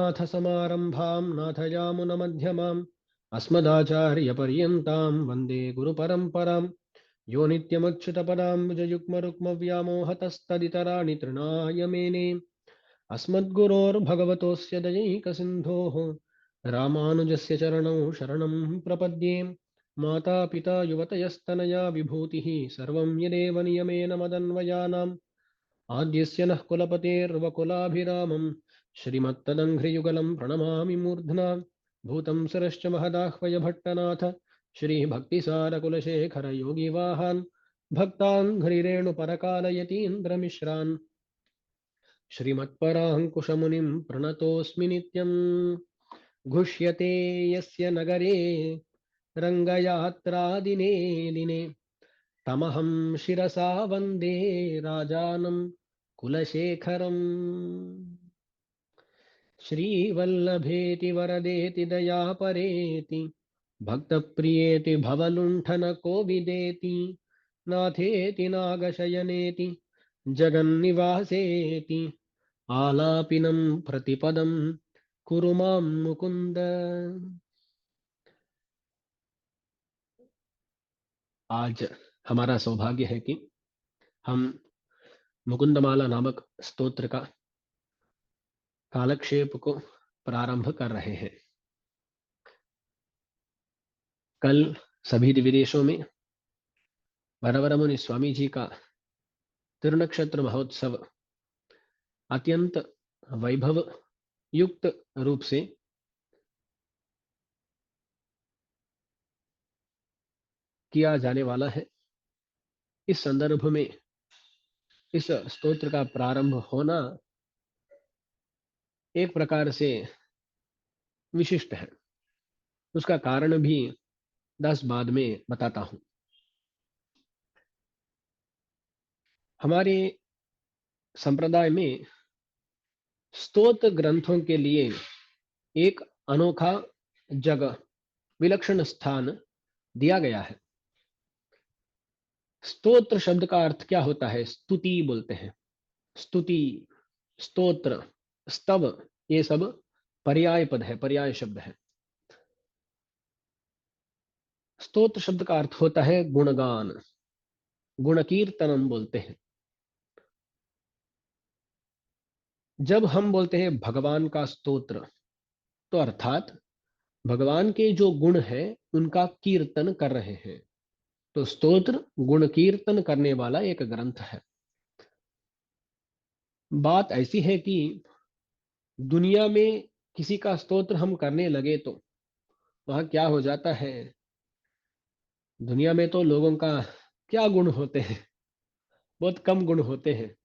लक्ष्मीनाथसमारम्भां नाथयामुनमध्यमाम् अस्मदाचार्यपर्यन्तां वन्दे गुरुपरम्पराम्। यो नित्यमच्युतपदाम्बुजयुग्मरुक्मव्यामोहतस्तदितराणि तृणाय मेने अस्मद्गुरोर्भगवतोऽस्य दयैकसिन्धोः रामानुजस्य चरणौ शरणं प्रपद्ये। मातापिता युवतयस्तनया विभूतिः सर्वं यदेव नियमेन मदन्वयानाम् आद्यस्य नः कुलपतेर्वकुलाभिरामम् श्रीमत्तदङ्घ्रियुगलं प्रणमामि मूर्ध्ना भूतं शिरश्च महदाह्वय भट्टनाथ श्रीभक्तिसारकुलशेखर योगिवाहान् भक्ताङ्घ्रिरेणुपरकालयतीन्द्रमिश्रान् श्रीमत्पराङ्कुशमुनिं प्रणतोऽस्मि नित्यम्। घुष्यते यस्य नगरे रङ्गयात्रादिने दिने तमहं शिरसा वन्दे राजानं कुलशेखरम्। श्रीवल्लभेति वरदेति दयापरेति भक्तप्रियेति भवलुण्ठनकोविदेति नाथेति नागशयनेति जगन्निवासेति आलापिनं प्रतिपदं कुरु मां मुकुन्द। आज हमारा सौभाग्य है कि हम मुकुंदमाला नामक स्तोत्र का कालक्षेप को प्रारंभ कर रहे हैं। कल सभी विदेशों में वरवरमुनि स्वामी जी का तिरुनक्षत्र महोत्सव अत्यंत वैभव युक्त रूप से किया जाने वाला है। इस संदर्भ में इस स्तोत्र का प्रारंभ होना एक प्रकार से विशिष्ट है। उसका कारण भी 10 बाद में बताता हूं। हमारे संप्रदाय में स्तोत्र ग्रंथों के लिए एक अनोखा जगह, विलक्षण स्थान दिया गया है। स्तोत्र शब्द का अर्थ क्या होता है? स्तुति बोलते हैं। स्तुति, स्तोत्र, स्तव, ये सब पर्याय पद है, पर्याय शब्द है। स्तोत्र शब्द का अर्थ होता है गुणगान, गुणकीर्तनम बोलते हैं। जब हम बोलते हैं भगवान का स्तोत्र, तो अर्थात भगवान के जो गुण हैं उनका कीर्तन कर रहे हैं। तो स्तोत्र गुण कीर्तन करने वाला एक ग्रंथ है। बात ऐसी है कि दुनिया में किसी का स्तोत्र हम करने लगे तो वहां क्या हो जाता है? दुनिया में तो लोगों का क्या गुण होते हैं? बहुत कम गुण होते हैं।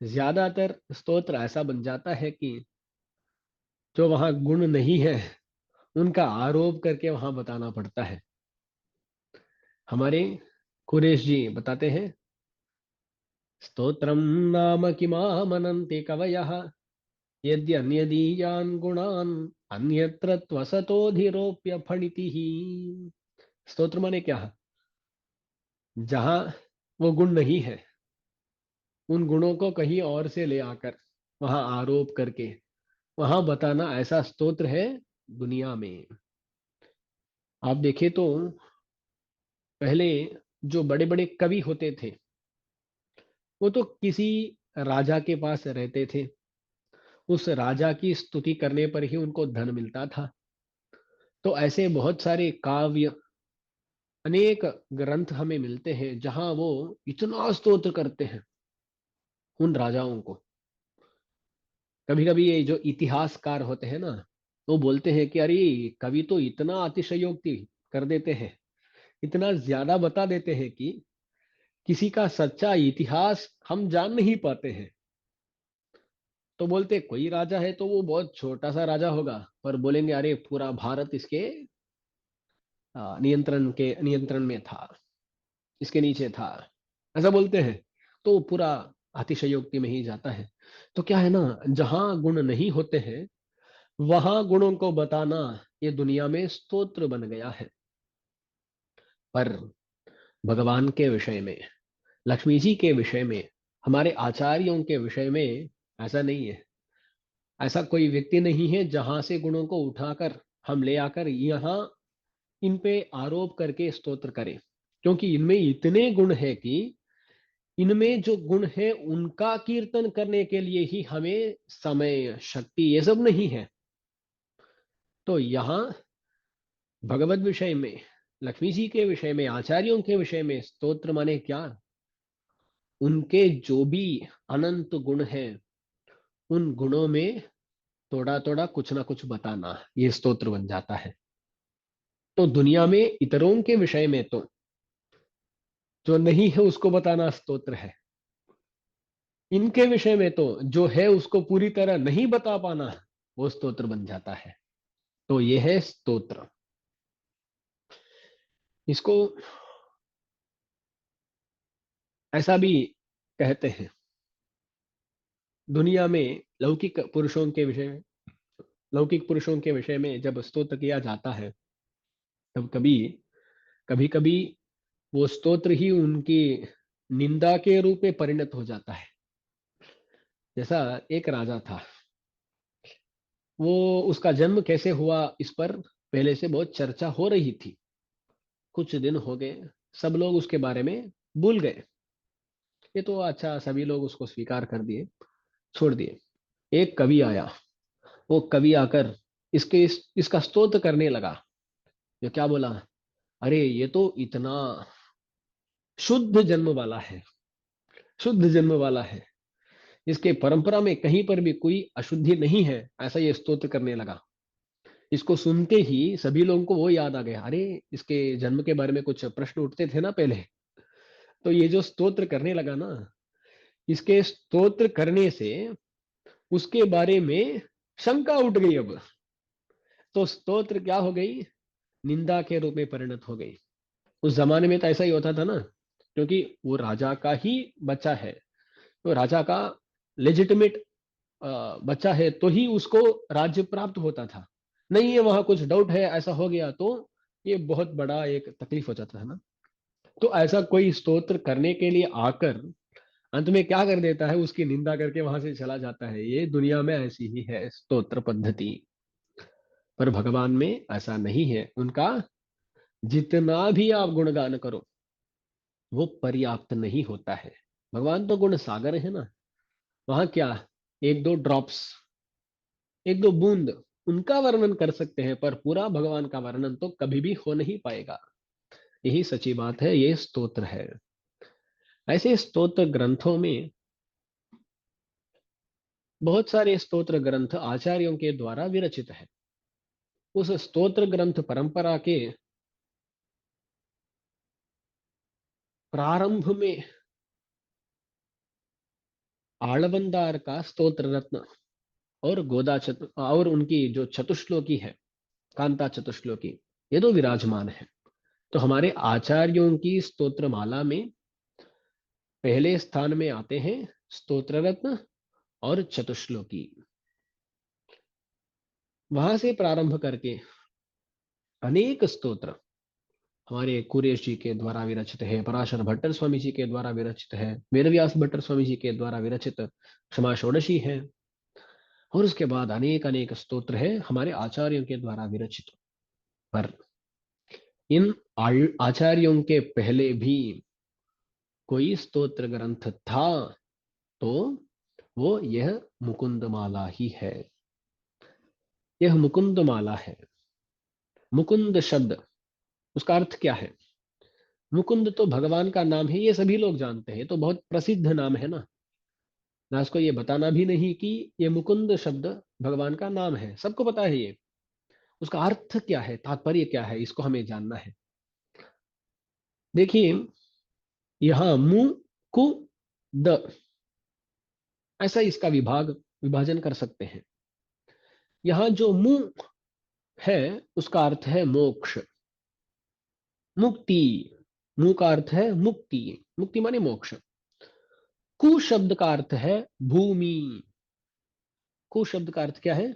ज्यादातर स्तोत्र ऐसा बन जाता है कि जो वहां गुण नहीं है उनका आरोप करके वहां बताना पड़ता है। हमारे कुरेश जी बताते हैं, स्तोत्रम नाम किमामनन्ति कवयः यद्यन्यदीयान् गुणान् अन्यत्र त्वसतोधिरोप्य फणितिः। स्तोत्र माने क्या? जहां वो गुण नहीं है उन गुणों को कहीं और से ले आकर वहां आरोप करके वहां बताना, ऐसा स्तोत्र है दुनिया में। आप देखें तो पहले जो बड़े बड़े कवि होते थे वो तो किसी राजा के पास रहते थे। उस राजा की स्तुति करने पर ही उनको धन मिलता था। तो ऐसे बहुत सारे काव्य, अनेक ग्रंथ हमें मिलते हैं जहां वो इतना स्तोत्र करते हैं उन राजाओं को। कभी कभी ये जो इतिहासकार होते हैं ना, वो बोलते हैं कि अरे कवि तो इतना अतिशयोक्ति कर देते हैं, इतना ज्यादा बता देते हैं कि किसी का सच्चा इतिहास हम जान नहीं पाते हैं। तो बोलते कोई राजा है तो वो बहुत छोटा सा राजा होगा, पर बोलेंगे अरे पूरा भारत इसके नियंत्रण में था, इसके नीचे था, ऐसा बोलते हैं। तो पूरा अतिशयोक्ति में ही जाता है। तो क्या है ना, जहां गुण नहीं होते हैं वहां गुणों को बताना ये दुनिया में स्तोत्र बन गया है। पर भगवान के विषय में, लक्ष्मी जी के विषय में, हमारे आचार्यों के विषय में ऐसा नहीं है। ऐसा कोई व्यक्ति नहीं है जहां से गुणों को उठाकर हम ले आकर यहाँ इन पे आरोप करके स्तोत्र करें, क्योंकि इनमें इतने गुण है कि इनमें जो गुण है उनका कीर्तन करने के लिए ही हमें समय शक्ति ये सब नहीं है। तो यहाँ भगवत विषय में, लक्ष्मी जी के विषय में, आचार्यों के विषय में स्तोत्र माने क्या? उनके जो भी अनंत गुण हैं उन गुणों में थोड़ा थोड़ा कुछ ना कुछ बताना, ये स्तोत्र बन जाता है। तो दुनिया में इतरों के विषय में तो जो नहीं है उसको बताना स्तोत्र है, इनके विषय में तो जो है उसको पूरी तरह नहीं बता पाना वो स्तोत्र बन जाता है। तो ये है स्तोत्र। इसको ऐसा भी कहते हैं, दुनिया में लौकिक पुरुषों के विषय में जब स्तोत्र किया जाता है तब कभी कभी वो स्तोत्र ही उनकी निंदा के रूप में परिणत हो जाता है। जैसा एक राजा था, वो उसका जन्म कैसे हुआ इस पर पहले से बहुत चर्चा हो रही थी। कुछ दिन हो गए, सब लोग उसके बारे में भूल गए। ये तो अच्छा, सभी लोग उसको स्वीकार कर दिए, छोड़ दिए। एक कवि आया, वो कवि आकर इसका स्तोत्र करने लगा। जो क्या बोला, अरे ये तो इतना शुद्ध जन्म वाला है, शुद्ध जन्म वाला है, इसके परंपरा में कहीं पर भी कोई अशुद्धि नहीं है, ऐसा ये स्तोत्र करने लगा। इसको सुनते ही सभी लोगों को वो याद आ गया, अरे इसके जन्म के बारे में कुछ प्रश्न उठते थे ना पहले। तो ये जो स्तोत्र करने लगा ना, इसके स्तोत्र करने से उसके बारे में शंका उठ गई अब। तो स्तोत्र क्या हो गई, निंदा के रूप में परिणत हो गई। उस जमाने में तो ऐसा ही होता था ना, क्योंकि वो राजा का ही बच्चा है, तो राजा का लेजिटिमेट बच्चा है तो ही उसको राज्य प्राप्त होता था। नहीं है वहां कुछ डाउट है, ऐसा हो गया तो ये बहुत बड़ा एक तकलीफ हो जाता है ना। तो ऐसा कोई स्तोत्र करने के लिए आकर अंत में क्या कर देता है, उसकी निंदा करके वहां से चला जाता है। ये दुनिया में ऐसी ही है स्तोत्र पद्धति, पर भगवान में ऐसा नहीं है। उनका जितना भी आप गुणगान करो वो पर्याप्त नहीं होता है। भगवान तो गुण सागर है ना, वहां क्या, एक दो ड्रॉप्स, एक दो बूंद उनका वर्णन कर सकते हैं, पर पूरा भगवान का वर्णन तो कभी भी हो नहीं पाएगा। यही सच्ची बात है, ये स्तोत्र है। ऐसे स्तोत्र ग्रंथों में बहुत सारे स्तोत्र ग्रंथ आचार्यों के द्वारा विरचित है। उस स्तोत्र ग्रंथ परंपरा के प्रारंभ में आळवंदार का स्तोत्र रत्न और और उनकी जो चतुश्लोकी है, कांता चतुश्लोकी, ये तो विराजमान है। तो हमारे आचार्यों की स्तोत्र माला में पहले स्थान में आते हैं स्तोत्र रत्न और चतुश्लोकी। वहां से प्रारंभ करके अनेक स्तोत्र हमारे कुरेश जी के द्वारा विरचित है, पराशर भट्टर स्वामी जी के द्वारा विरचित है, वेदव्यास भट्टर स्वामी जी के द्वारा विरचित क्षमा षोडशी है, और उसके बाद अनेक अनेक स्तोत्र है हमारे आचार्यों के द्वारा विरचित। पर इन आचार्यों के पहले भी कोई स्तोत्र ग्रंथ था तो वो यह मुकुंद माला ही है। यह मुकुंद माला है। मुकुंद शब्द, उसका अर्थ क्या है? मुकुंद तो भगवान का नाम है, ये सभी लोग जानते हैं, तो बहुत प्रसिद्ध नाम है ना उसको ये बताना भी नहीं कि ये मुकुंद शब्द भगवान का नाम है, सबको पता है ये। उसका अर्थ क्या है, तात्पर्य क्या है, इसको हमें जानना है। देखिए, यहाँ मु कु द, ऐसा इसका विभाजन कर सकते हैं। यहाँ जो मु है उसका अर्थ है मोक्ष, मुक्ति। मु का अर्थ है मुक्ति, मुक्ति माने मोक्ष। कु शब्द का अर्थ है भूमि। कु शब्द का अर्थ क्या है?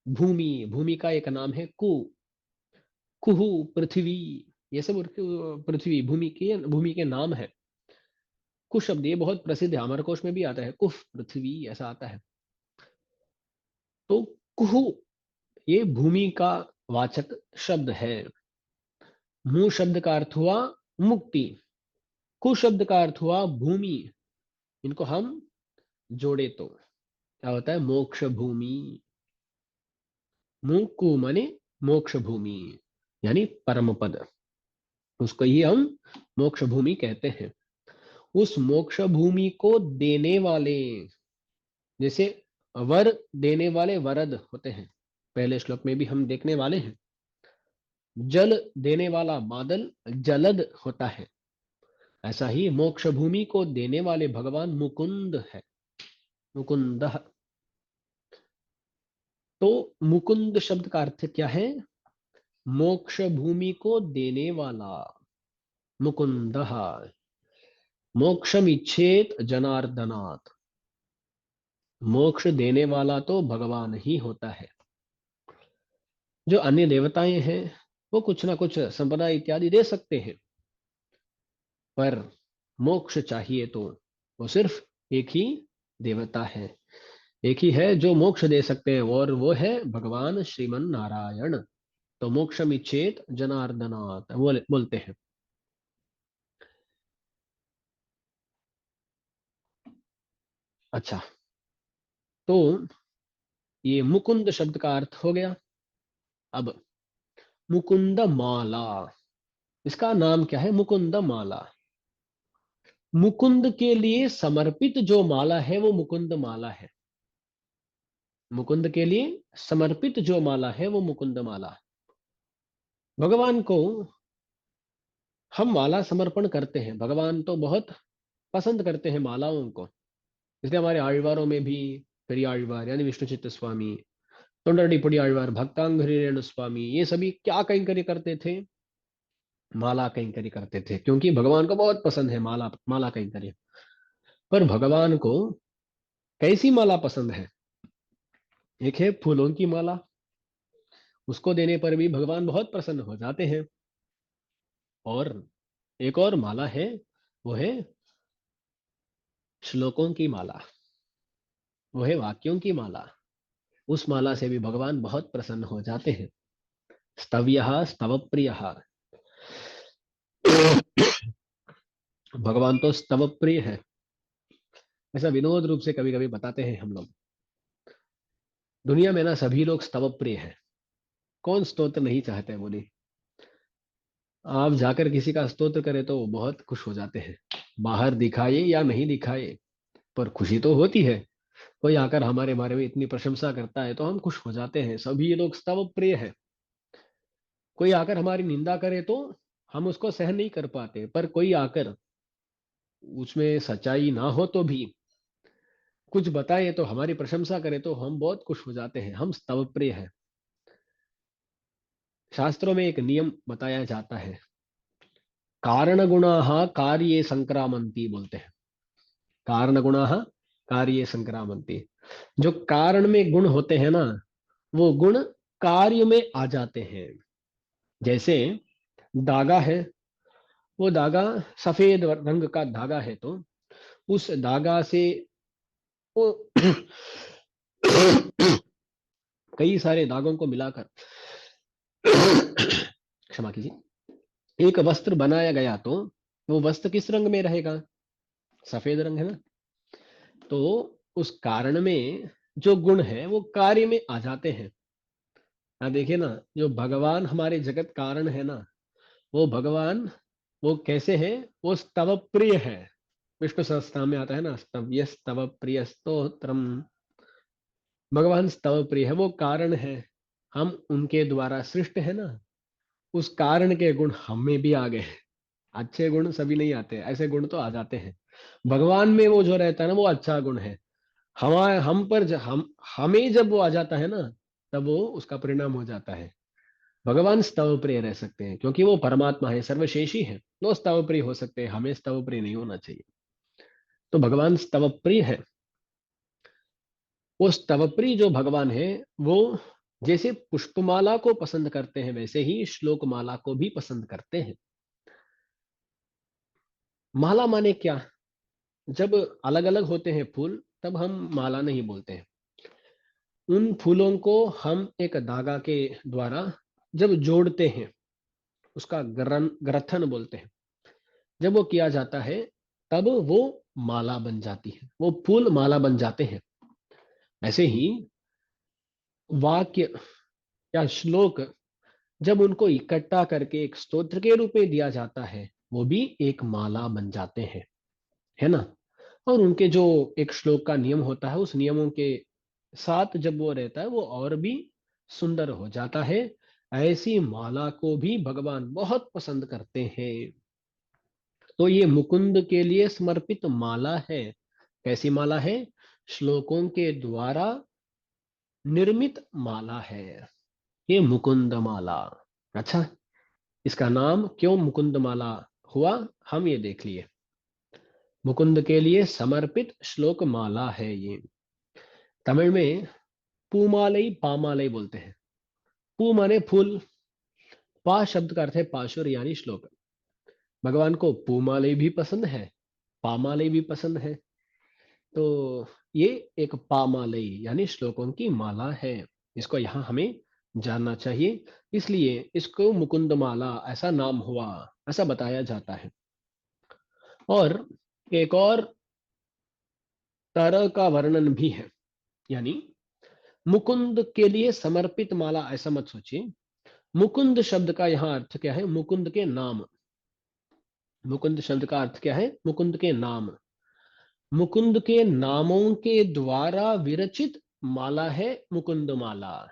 भूमि। भूमि का एक नाम है कु। कुहु पृथ्वी, ये सब पृथ्वी भूमि के नाम है। कुश शब्द ये बहुत प्रसिद्ध है, अमरकोश में भी आता है, कुफ पृथ्वी ऐसा आता है। तो कुहु ये भूमि का वाचक शब्द है। मु शब्द का अर्थ हुआ मुक्ति, कु शब्द का अर्थ हुआ भूमि। इनको हम जोड़े तो क्या होता है? मोक्ष भूमि। मुकु माने मोक्ष भूमि, यानी परम पद। उसको ही हम मोक्ष भूमि कहते हैं। उस मोक्ष भूमि को देने वाले, जैसे वर देने वाले वरद होते हैं, पहले श्लोक में भी हम देखने वाले हैं। जल देने वाला बादल जलद होता है। ऐसा ही मोक्ष भूमि को देने वाले भगवान मुकुंद है, मुकुंद। तो मुकुंद शब्द का अर्थ क्या है? मोक्ष भूमि को देने वाला। मुकुंद मोक्षम इच्छेत जनार्दनात्। मोक्ष देने वाला तो भगवान ही होता है। जो अन्य देवताएं हैं वो कुछ ना कुछ संपदा इत्यादि दे सकते हैं, पर मोक्ष चाहिए तो वो सिर्फ एक ही देवता है, एक ही है जो मोक्ष दे सकते हैं, और वो है भगवान श्रीमन नारायण। तो मोक्षम इच्छेत जनार्दनात् बोलते हैं। अच्छा, तो ये मुकुंद शब्द का अर्थ हो गया। अब मुकुंद माला, इसका नाम क्या है? मुकुंद माला। मुकुंद के लिए समर्पित जो माला है वो मुकुंद माला है। मुकुंद के लिए समर्पित जो माला है वो मुकुंद माला। भगवान को हम माला समर्पण करते हैं, भगवान तो बहुत पसंद करते हैं मालाओं को। इसलिए हमारे आழ்वारों में भी पेरियाழ்वार यानी विष्णु चित्त स्वामी, तोंडरडिपुड़ी आழ்वार, भक्तांघ्रि रेणु स्वामी, ये सभी क्या कैंकर्य करते थे? माला कैंकर्य करते थे, क्योंकि भगवान को बहुत पसंद है माला, माला कैंकर्य। पर भगवान को कैसी माला पसंद है? एक है फूलों की माला, उसको देने पर भी भगवान बहुत प्रसन्न हो जाते हैं। और एक और माला है, वो है श्लोकों की माला, वो है वाक्यों की माला। उस माला से भी भगवान बहुत प्रसन्न हो जाते हैं। स्तव्य स्तव प्रिय। भगवान तो स्तव प्रिय है, ऐसा विनोद रूप से कभी कभी बताते हैं हम लोग। दुनिया में ना सभी लोग स्तव प्रिय है। कौन स्तोत्र नहीं चाहते हैं? बोली, आप जाकर किसी का स्तोत्र करें तो वो बहुत खुश हो जाते हैं। बाहर दिखाए या नहीं दिखाए, पर खुशी तो होती है। कोई आकर हमारे बारे में इतनी प्रशंसा करता है तो हम खुश हो जाते हैं। सभी लोग स्तव प्रिय है। कोई आकर हमारी निंदा करे तो हम उसको सहन नहीं कर पाते, पर कोई आकर उसमें सच्चाई ना हो तो भी कुछ बताए तो हमारी प्रशंसा करे तो हम बहुत खुश हो जाते हैं। हम स्तव प्रिय है। शास्त्रों में एक नियम बताया जाता है, कारण गुणा कार्ये संक्रामंती बोलते हैं। कारण गुणा कार्ये संक्रामंती। जो कारण में गुण होते हैं ना, वो गुण कार्य में आ जाते हैं। जैसे धागा है, वो धागा सफेद रंग का धागा है, तो उस धागा से वो कई सारे धागों को मिलाकर क्षमा कीजिए, एक वस्त्र बनाया गया, तो वो वस्त्र किस रंग में रहेगा? सफेद रंग है ना। तो उस कारण में जो गुण है वो कार्य में आ जाते हैं। देखिए ना, जो भगवान हमारे जगत कारण है ना, वो भगवान वो कैसे है? वो स्तव प्रिय है। विष्णु सहस्त्रनाम में आता है ना, स्तव्य स्तव प्रिय स्तोत्रम। भगवान स्तव प्रिय है, वो कारण है। हम उनके द्वारा सृष्ट है ना, उस कारण के गुण हम में भी आ गए हैं। अच्छे गुण सभी नहीं आते, ऐसे गुण तो आ जाते हैं। भगवान में वो जो रहता है ना, वो अच्छा गुण है। हमारे हम पर हम हमें जब वो आ जाता है ना, तब वो उसका परिणाम हो जाता है। भगवान स्तव प्रिय रह सकते हैं क्योंकि वो परमात्मा है, सर्वशेषी है। वो स्तव प्रिय हो सकते हैं, हमें स्तव प्रिय नहीं होना चाहिए। तो भगवान स्तव प्रिय है। वो स्तव प्रिय जो भगवान है, वो जैसे पुष्पमाला को पसंद करते हैं, वैसे ही श्लोक माला को भी पसंद करते हैं। माला माने क्या? जब अलग अलग होते हैं फूल, तब हम माला नहीं बोलते हैं। उन फूलों को हम एक धागा के द्वारा जब जोड़ते हैं, उसका ग्रथन बोलते हैं, जब वो किया जाता है तब वो माला बन जाती है, वो फूल माला बन जाते हैं। ऐसे ही वाक्य या श्लोक जब उनको इकट्ठा करके एक स्तोत्र के रूप में दिया जाता है, वो भी एक माला बन जाते हैं, है ना। और उनके जो एक श्लोक का नियम होता है, उस नियमों के साथ जब वो रहता है, वो और भी सुंदर हो जाता है। ऐसी माला को भी भगवान बहुत पसंद करते हैं। तो ये मुकुंद के लिए समर्पित माला है। कैसी माला है? श्लोकों के द्वारा निर्मित माला है ये मुकुंद माला। अच्छा, इसका नाम क्यों मुकुंद माला हुआ, हम ये देख लिए। मुकुंद के लिए समर्पित श्लोक माला है ये। तमिल में पूमालई पामालई बोलते हैं। पू माने फूल, पा शब्द का अर्थ है पाशुर यानी श्लोक। भगवान को पूमालई भी पसंद है, पामालई भी पसंद है। तो ये एक पामालई यानी श्लोकों की माला है। इसको यहाँ हमें जानना चाहिए, इसलिए इसको मुकुंद माला ऐसा नाम हुआ, ऐसा बताया जाता है। और एक और तरह का वर्णन भी है, यानी मुकुंद के लिए समर्पित माला ऐसा मत सोचिए। मुकुंद शब्द का यहाँ अर्थ क्या है? मुकुंद के नाम। मुकुंद शब्द का अर्थ क्या है? मुकुंद के नाम। मुकुंद के नामों के द्वारा विरचित माला है मुकुंद माला,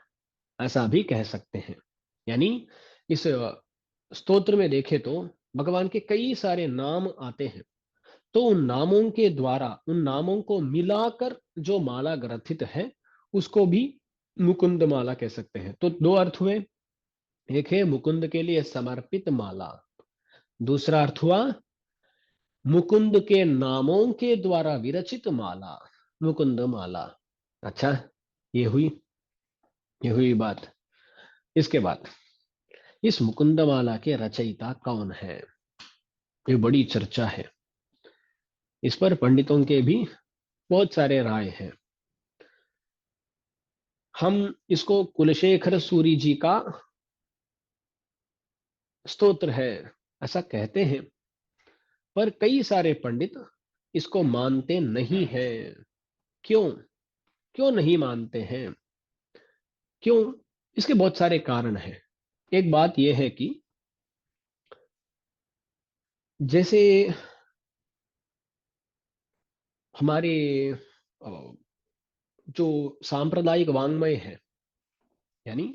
ऐसा भी कह सकते हैं। यानी इस स्तोत्र में देखें तो भगवान के कई सारे नाम आते हैं, तो उन नामों के द्वारा, उन नामों को मिलाकर जो माला ग्रथित है, उसको भी मुकुंद माला कह सकते हैं। तो दो अर्थ हुए, एक है मुकुंद के लिए समर्पित माला, दूसरा अर्थ हुआ मुकुंद के नामों के द्वारा विरचित माला, मुकुंद माला। अच्छा, ये हुई ये हुई बात। इसके बाद इस मुकुंद माला के रचयिता कौन है, ये बड़ी चर्चा है। इस पर पंडितों के भी बहुत सारे राय हैं। हम इसको कुलशेखर सूरी जी का स्तोत्र है ऐसा कहते हैं, पर कई सारे पंडित इसको मानते नहीं हैं। क्यों? क्यों नहीं मानते हैं? क्यों? इसके बहुत सारे कारण हैं। एक बात यह है कि जैसे हमारे अ, जो सांप्रदायिक वांग्मय है, यानी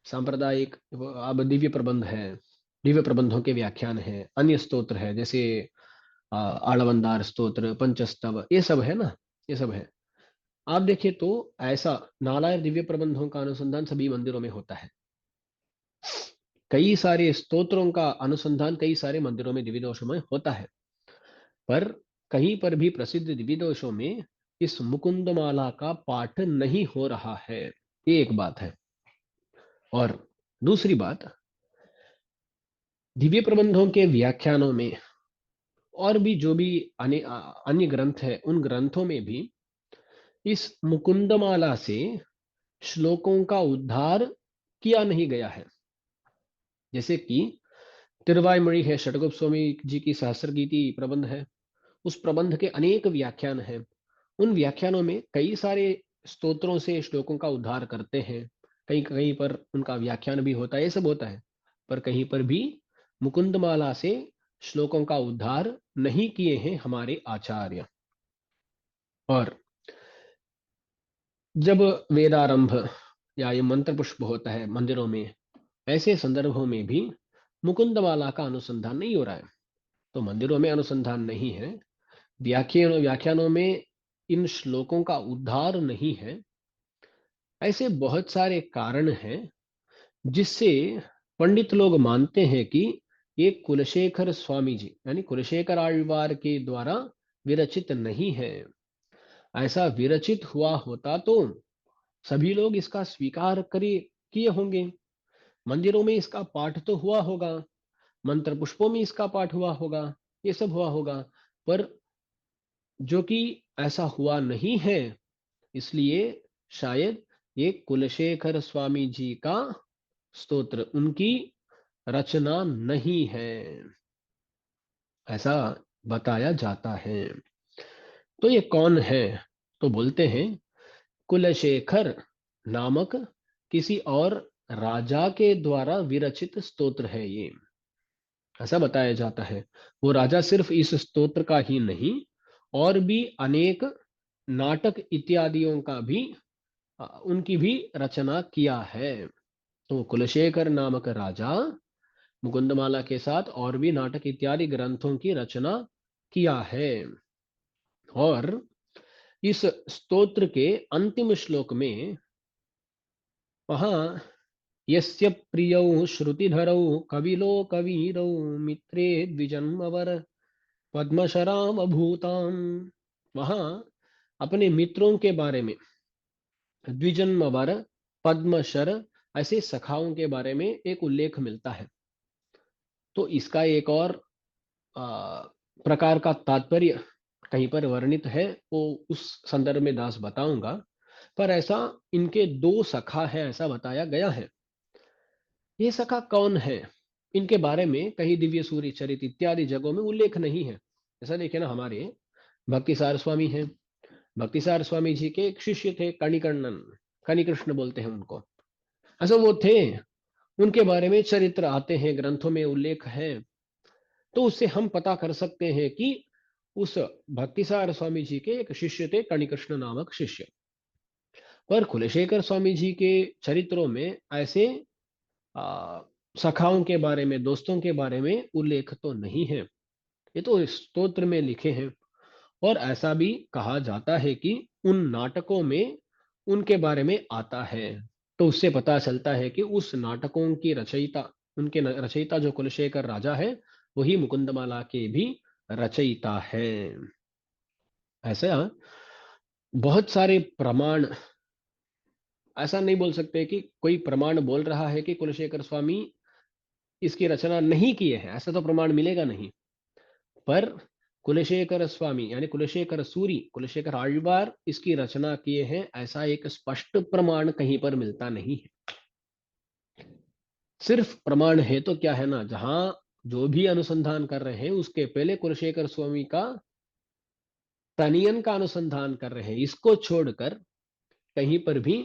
सांप्रदायिक, अब दिव्य प्रबंध है, दिव्य प्रबंधों के व्याख्यान है, अन्य स्तोत्र है, जैसे आळवंदार स्तोत्र, पंचस्तव, ये सब है ना, ये सब है। आप देखिए तो ऐसा नालायर दिव्य प्रबंधों का अनुसंधान सभी मंदिरों में होता है। कई सारे स्तोत्रों का अनुसंधान कई सारे मंदिरों में दिव्यदोषों में होता है, पर कहीं पर भी प्रसिद्ध दिव्यदोषों में इस मुकुंदमाला का पाठ नहीं हो रहा है। ये एक बात है। और दूसरी बात, दिव्य प्रबंधों के व्याख्यानों में और भी जो भी अन्य अन्य ग्रंथ है, उन ग्रंथों में भी इस मुकुंदमाला से श्लोकों का उद्धार किया नहीं गया है। जैसे कि तिरुवाइमொழி है, षटकोप स्वामी जी की सहस्त्र गीति प्रबंध है, उस प्रबंध के अनेक व्याख्यान हैं। उन व्याख्यानों में कई सारे स्तोत्रों से श्लोकों का उद्धार करते हैं, कहीं कहीं पर उनका व्याख्यान भी होता है, ये सब होता है, पर कहीं पर भी मुकुंदमाला से श्लोकों का उद्धार नहीं किए हैं हमारे आचार्य। और जब वेदारंभ या ये मंत्र पुष्प होता है मंदिरों में, ऐसे संदर्भों में भी मुकुंदमाला का अनुसंधान नहीं हो रहा है। तो मंदिरों में अनुसंधान नहीं है, व्याख्यानों में इन श्लोकों का उद्धार नहीं है। ऐसे बहुत सारे कारण हैं जिससे पंडित लोग मानते हैं कि ये कुलशेखर स्वामी जी यानी कुलशेखर आழ்वार के द्वारा विरचित नहीं है। ऐसा विरचित हुआ होता तो सभी लोग इसका स्वीकार करे किए होंगे, मंदिरों में इसका पाठ तो हुआ होगा, मंत्र पुष्पों में इसका पाठ हुआ होगा, ये सब हुआ होगा। पर जो कि ऐसा हुआ नहीं है, इसलिए शायद ये कुलशेखर स्वामी जी का स्तोत्र, उनकी रचना नहीं है, ऐसा बताया जाता है। तो ये कौन है? तो बोलते हैं कुलशेखर नामक किसी और राजा के द्वारा विरचित स्तोत्र है ये, ऐसा बताया जाता है। वो राजा सिर्फ इस स्तोत्र का ही नहीं, और भी अनेक नाटक इत्यादियों का भी उनकी भी रचना किया है। तो कुलशेखर नामक राजा मुकुंदमाला के साथ और भी नाटक इत्यादि ग्रंथों की रचना किया है। और इस स्तोत्र के अंतिम श्लोक में वहां यस्य प्रियौ श्रुतिधरौ कविलो कवीरौ मित्रे द्विजन्मवर पद्मशराम भूताम, वहां अपने मित्रों के बारे में द्विजन्मवर, पद्मशर ऐसे सखाओं के बारे में एक उल्लेख मिलता है। तो इसका एक और आ, प्रकार का तात्पर्य कहीं पर वर्णित है, वो उस संदर्भ में दास बताऊंगा। पर ऐसा इनके दो सखा है ऐसा बताया गया है। ये सखा कौन है, इनके बारे में कहीं दिव्य सूर्य चरित इत्यादि जगहों में उल्लेख नहीं है। ऐसा देखिए ना, हमारे भक्तिसार स्वामी हैं, भक्तिसार स्वामी जी के एक शिष्य थे कणिकर्णन, कनिकृष्ण बोलते हैं उनको। ऐसा वो थे, उनके बारे में चरित्र आते हैं, ग्रंथों में उल्लेख है। तो उससे हम पता कर सकते हैं कि उस भक्तिसार स्वामी जी के एक शिष्य थे कणिकृष्ण नामक शिष्य। पर कुलशेखर स्वामी जी के चरित्रों में ऐसे आ, सखाओं के बारे में, दोस्तों के बारे में उल्लेख तो नहीं है। ये तो स्तोत्र में लिखे हैं। और ऐसा भी कहा जाता है कि उन नाटकों में उनके बारे में आता है। तो उससे पता चलता है कि उस नाटकों की रचयिता, उनके रचयिता जो कुलशेखर राजा है, वही मुकुंदमाला के भी रचयिता है। ऐसा बहुत सारे प्रमाण, ऐसा नहीं बोल सकते कि कोई प्रमाण बोल रहा है कि कुलशेखर स्वामी इसकी रचना नहीं किए हैं, ऐसा तो प्रमाण मिलेगा नहीं। पर कुलशेखर स्वामी यानी कुलशेखर सूरी, कुलशेखर आழ்वार इसकी रचना किए हैं, ऐसा एक स्पष्ट प्रमाण कहीं पर मिलता नहीं है। सिर्फ प्रमाण है तो क्या है ना, जहां जो भी अनुसंधान कर रहे हैं उसके पहले कुलशेखर स्वामी का तनियन का अनुसंधान कर रहे हैं, इसको छोड़कर कहीं पर भी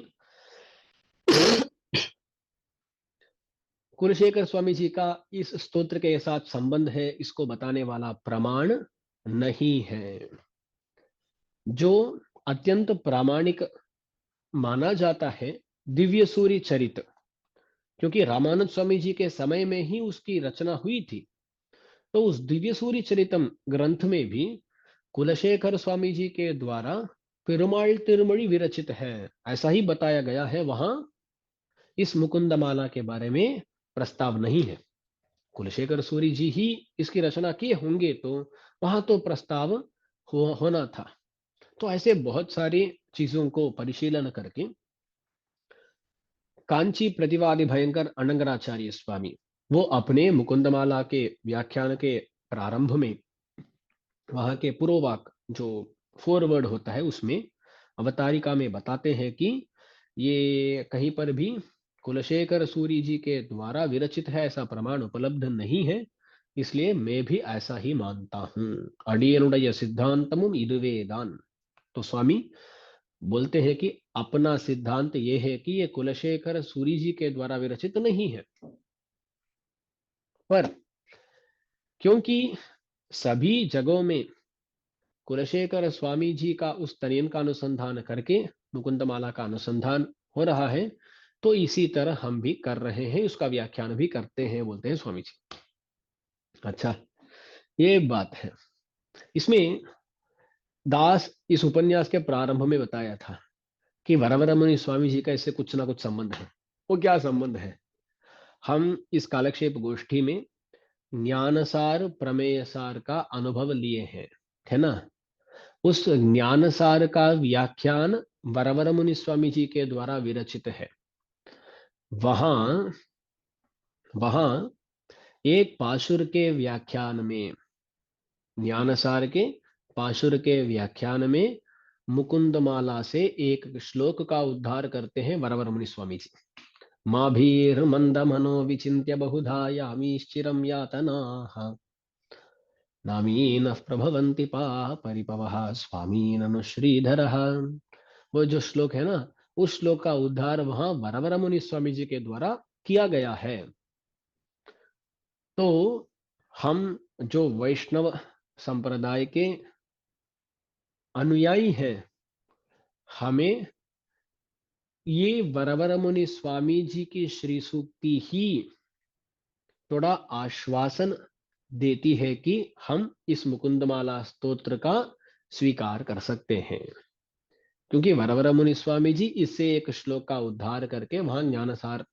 कुलशेखर स्वामी जी का इस स्तोत्र के साथ संबंध है, इसको बताने वाला प्रमाण नहीं है। जो अत्यंत प्रामाणिक माना जाता है दिव्य सूरी चरित, क्योंकि रामानंद स्वामी जी के समय में ही उसकी रचना हुई थी। तो उस दिव्य सूरी चरितम ग्रंथ में भी कुलशेखर स्वामी जी के द्वारा पेरुमाल तिरुमणि विरचित है, ऐसा ही बताया गया है। वहां इस मुकुंदमाला के बारे में प्रस्ताव नहीं है। कुलशेखर सूरी जी ही इसकी रचना किए होंगे तो वहां तो प्रस्ताव होना था। तो ऐसे बहुत सारी चीजों को परिशीलन करके कांची प्रतिवादी भयंकर अनंगराचार्य स्वामी, वो अपने मुकुंदमाला के व्याख्यान के प्रारंभ में वहां के पूर्ववाक जो फोरवर्ड होता है उसमें अवतारिका में बताते हैं कि ये कहीं पर भी कुलशेखर सूरी जी के द्वारा विरचित है ऐसा प्रमाण उपलब्ध नहीं है। इसलिए मैं भी ऐसा ही मानता हूँ। अडियनुडय सिद्धांतमुम इदुवेदान। तो स्वामी बोलते हैं कि अपना सिद्धांत ये है कि ये कुलशेखर सूरी जी के द्वारा विरचित नहीं है। पर क्योंकि सभी जगहों में कुलशेखर स्वामी जी का उस तनियन का अनुसंधान करके मुकुंदमाला का अनुसंधान हो रहा है, तो इसी तरह हम भी कर रहे हैं, उसका व्याख्यान भी करते हैं, बोलते हैं स्वामी जी। अच्छा, ये बात है। इसमें दास इस उपन्यास के प्रारंभ में बताया था कि वरवर मुनि स्वामी जी का इससे कुछ ना कुछ संबंध है। वो क्या संबंध है? हम इस कालक्षेप गोष्ठी में ज्ञानसार प्रमेय सार का अनुभव लिए हैं, है ना। उस ज्ञानसार का व्याख्यान वरवर मुनि स्वामी जी के द्वारा विरचित है। वहां वहां एक पाशुर के व्याख्यान में, ज्ञानसार के पाशुर के व्याख्यान में मुकुंदमाला से एक श्लोक का उद्धार करते हैं वरवर मुनि स्वामी जी। माभीर्मंद मनो विचिन्त्य बहुधा यामीश्चिरम यातनाः नामीनः प्रभवन्ति पाः परिपवः स्वामीननु श्रीधरः। वो जो श्लोक है ना, उस श्लोक का उद्धार वहां वरवर मुनि स्वामी जी के द्वारा किया गया है। तो हम जो वैष्णव संप्रदाय के अनुयायी हैं, हमें ये वरवर मुनि स्वामी जी की श्री सूक्ति ही थोड़ा आश्वासन देती है कि हम इस मुकुंदमाला स्तोत्र का स्वीकार कर सकते हैं, क्योंकि वरवर मुनि स्वामी जी इससे एक श्लोक का उद्धार करके वहां ज्ञानसार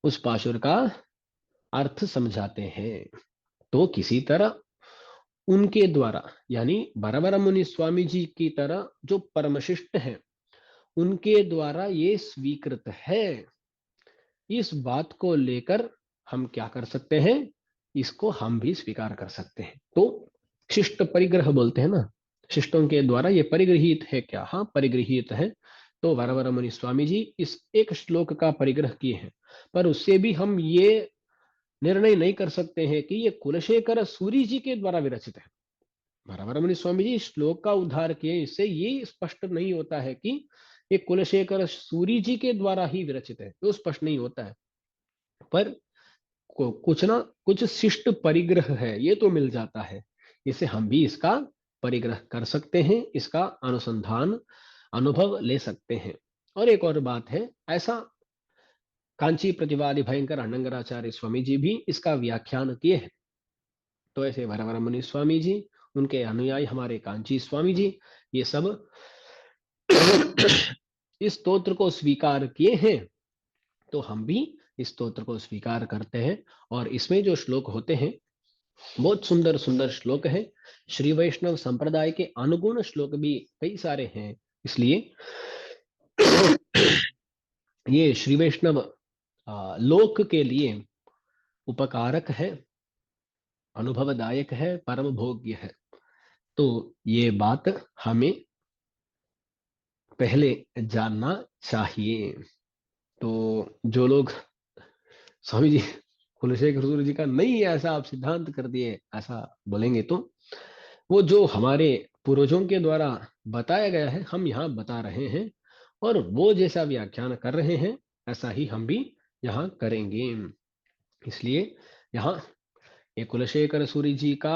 उस पाशुर का अर्थ समझाते हैं। तो किसी तरह उनके द्वारा, यानी वरवर मुनि स्वामी जी की तरह जो परमशिष्ट हैं, उनके द्वारा ये स्वीकृत है। इस बात को लेकर हम क्या कर सकते हैं, इसको हम भी स्वीकार कर सकते हैं। तो शिष्ट परिग्रह बोलते हैं ना, शिष्टों के द्वारा ये परिगृहित है क्या? हाँ, परिगृहित है। तो वरवर मुनि स्वामी जी इस एक श्लोक का परिग्रह किए हैं, पर उससे भी हम ये निर्णय नहीं कर सकते हैं कि ये कुलशेखर सूरी जी के द्वारा विरचित है। वरवर मुनि स्वामी जी श्लोक का उद्धार किए, इससे ये स्पष्ट नहीं होता है कि ये कुलशेखर सूरी जी के द्वारा ही विरचित है, तो स्पष्ट नहीं होता है। पर कुछ ना कुछ शिष्ट परिग्रह है, ये तो मिल जाता है। इसे हम भी इसका परिग्रह कर सकते हैं, इसका अनुसंधान अनुभव ले सकते हैं। और एक और बात है, ऐसा कांची प्रतिवादी भयंकर अनंगराचार्य स्वामी जी भी इसका व्याख्यान किए हैं। तो ऐसे वरवर मुनि स्वामी जी, उनके अनुयायी हमारे कांची स्वामी जी, ये सब इस स्तोत्र को स्वीकार किए हैं। तो हम भी इस स्तोत्र को स्वीकार करते हैं। और इसमें जो श्लोक होते हैं, बहुत सुंदर सुंदर श्लोक है। श्री वैष्णव संप्रदाय के अनुगुण श्लोक भी कई सारे हैं। इसलिए ये श्री वैष्णव लोक के लिए उपकारक है, अनुभवदायक है, परम भोग्य है। तो ये बात हमें पहले जानना चाहिए। तो जो लोग स्वामी जी कुलशेखर सूर्य जी का नहीं ऐसा आप सिद्धांत कर दिए, ऐसा बोलेंगे, तो वो जो हमारे पूर्वजों के द्वारा बताया गया है, हम यहाँ बता रहे हैं, और वो जैसा व्याख्यान कर रहे हैं, ऐसा ही हम भी यहाँ करेंगे। इसलिए यहाँ ये कुलशेखर सूर्य जी का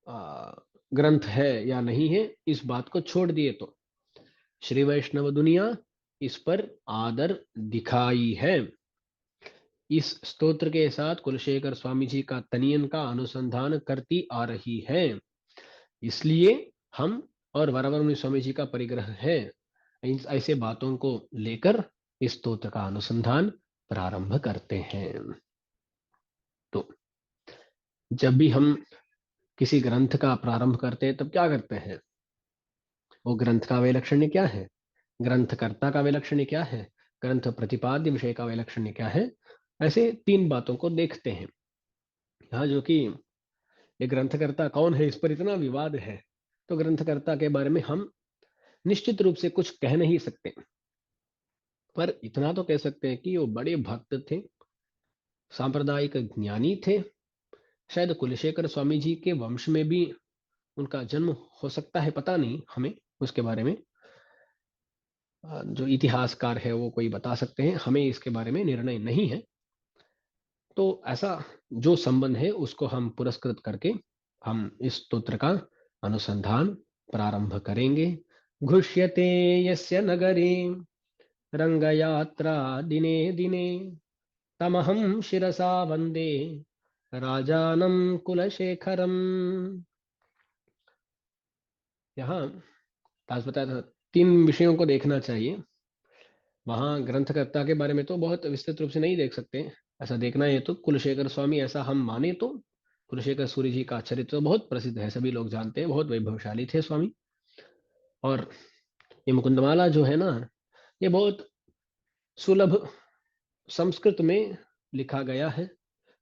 आ, ग्रंथ है या नहीं है, इस बात को छोड़ दिए तो श्री वैष्णव दुनिया इस पर आदर दिखाई है। इस स्तोत्र के साथ कुलशेखर स्वामी जी का तनियन का अनुसंधान करती आ रही है। इसलिए हम और वरवर मुनि स्वामी जी का परिग्रह है, इन ऐसे बातों को लेकर इस स्तोत्र का अनुसंधान प्रारंभ करते हैं। तो जब भी हम किसी ग्रंथ का प्रारंभ करते हैं, तब क्या करते हैं? वो ग्रंथ का वैलक्षण्य क्या है, ग्रंथकर्ता का वैलक्षण्य क्या है, ग्रंथ प्रतिपाद्य विषय का वैलक्षण्य क्या है, ऐसे तीन बातों को देखते हैं। यहाँ जो कि ये ग्रंथकर्ता कौन है, इस पर इतना विवाद है, तो ग्रंथकर्ता के बारे में हम निश्चित रूप से कुछ कह नहीं सकते, पर इतना तो कह सकते हैं कि वो बड़े भक्त थे, सांप्रदायिक ज्ञानी थे। शायद कुलशेखर स्वामी जी के वंश में भी उनका जन्म हो सकता है, पता नहीं हमें उसके बारे में। जो इतिहासकार है वो कोई बता सकते हैं, हमें इसके बारे में निर्णय नहीं है। तो ऐसा जो संबंध है उसको हम पुरस्कृत करके हम इस स्तोत्र का अनुसंधान प्रारंभ करेंगे। घुष्यते यस्य नगरे रंगयात्रा दिने दिने तमहं शिरसा वंदे राजानं कुलशेखरम। यहाँ पास बताया था, तीन विषयों को देखना चाहिए। वहां ग्रंथकर्ता के बारे में तो बहुत विस्तृत रूप से नहीं देख सकते। ऐसा देखना है तो कुलशेखर स्वामी, ऐसा हम माने तो कुलशेखर सूर्य जी का चरित्र तो बहुत प्रसिद्ध है, सभी लोग जानते हैं, बहुत वैभवशाली थे स्वामी। और ये मुकुंदमाला जो है ना, ये बहुत सुलभ संस्कृत में लिखा गया है।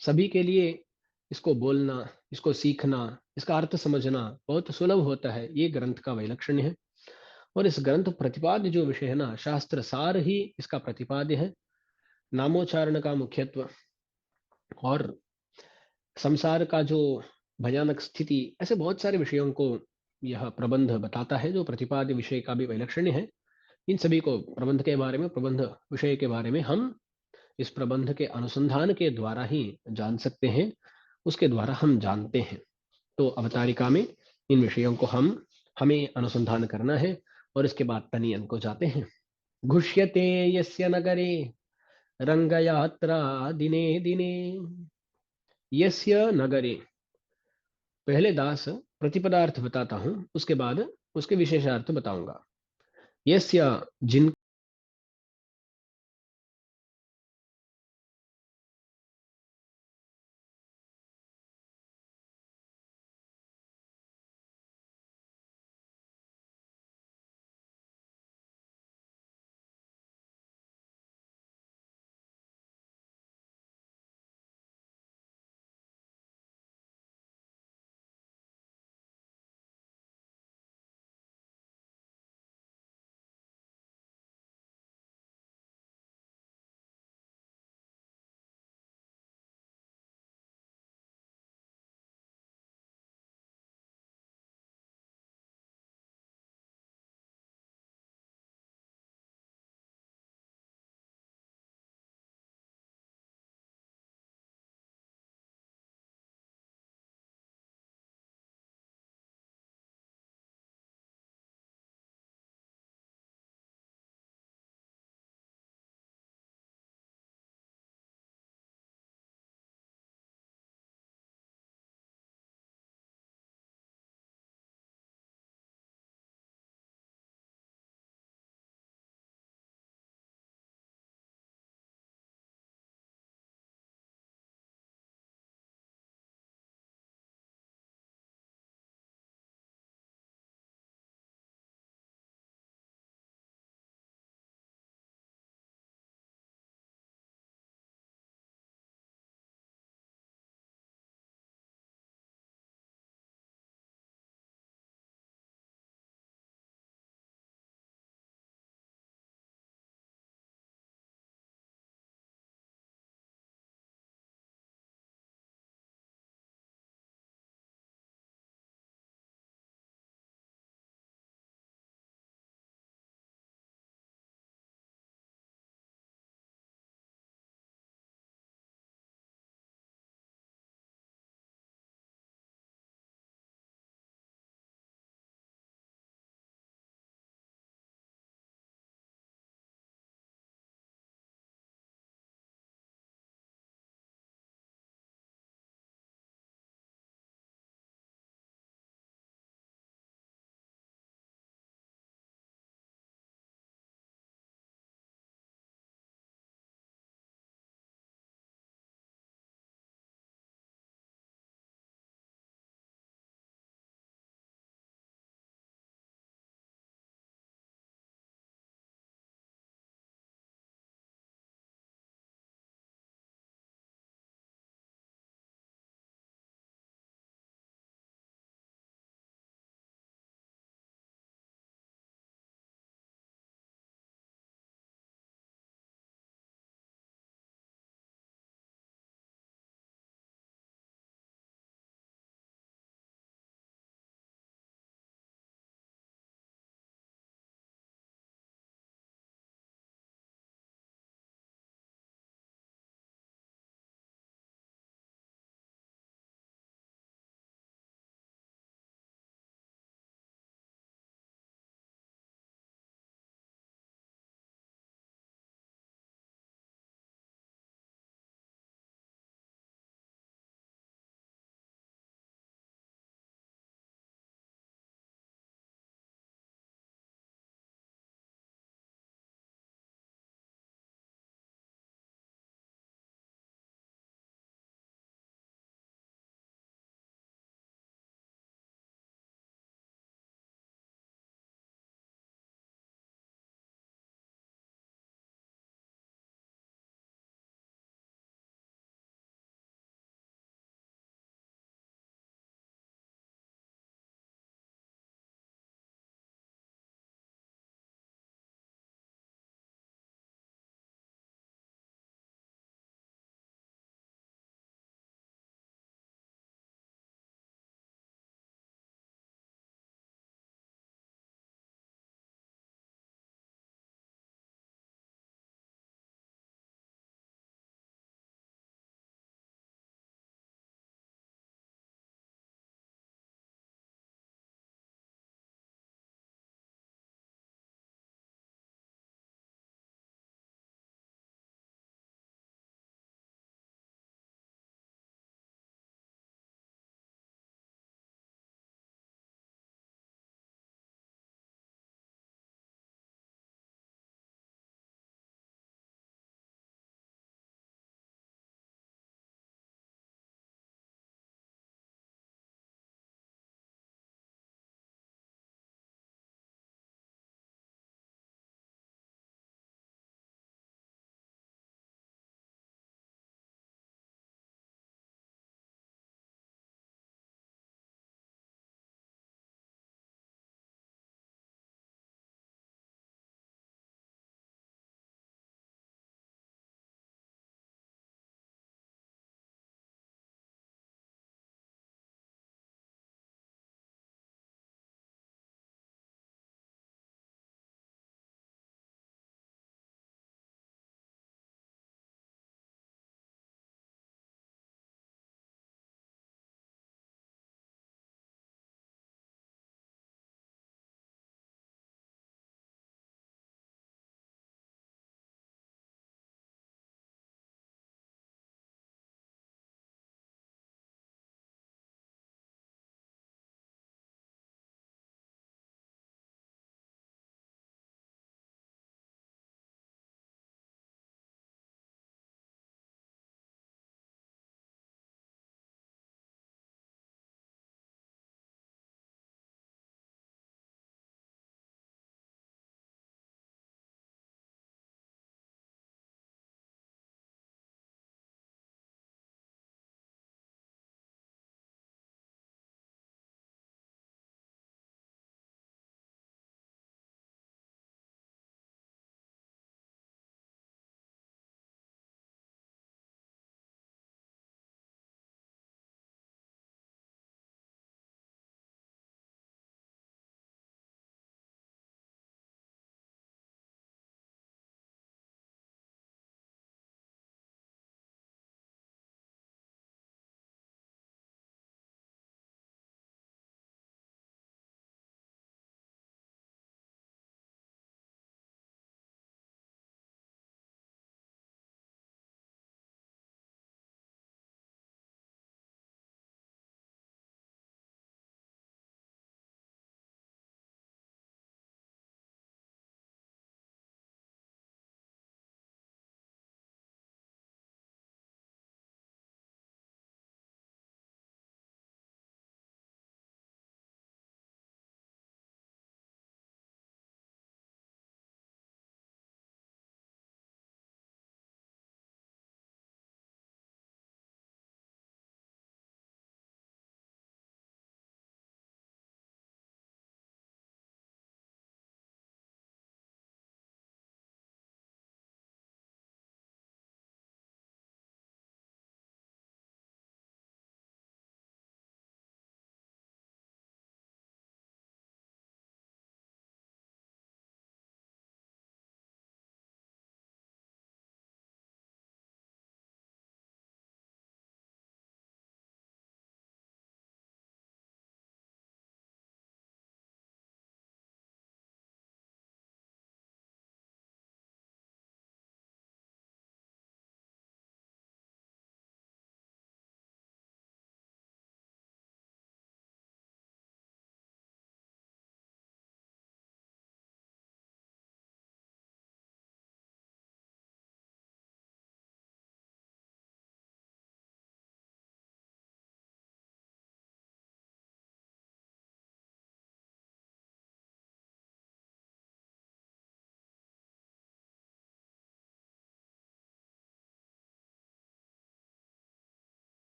सभी के लिए इसको बोलना, इसको सीखना, इसका अर्थ समझना बहुत सुलभ होता है। ये ग्रंथ का वैलक्षण्य है। और इस ग्रंथ प्रतिपाद्य जो विषय है ना, शास्त्र सार ही इसका प्रतिपाद्य है। नामोच्चारण का मुख्यत्व और संसार का जो भयानक स्थिति, ऐसे बहुत सारे विषयों को यह प्रबंध बताता है, जो प्रतिपाद्य विषय का भी वैलक्षण्य है। इन सभी को प्रबंध के बारे में, प्रबंध विषय के बारे में हम इस प्रबंध के अनुसंधान के द्वारा ही जान सकते हैं, उसके द्वारा हम जानते हैं। तो अवतारिका में इन विषयों को हमें अनुसंधान करना है और इसके बाद तनियन को जाते हैं। घुष्यते यस्य नगरे रंगयात्रा दिने दिने। यस्य नगरे, पहले दास प्रतिपदार्थ बताता हूं, उसके बाद उसके विशेषार्थ बताऊंगा। यस्य, जिन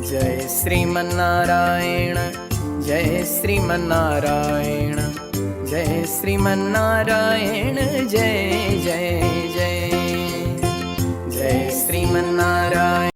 जय श्रीमन्नारायण जय श्रीमन्नारायण जय श्रीमन्नारायण जय जय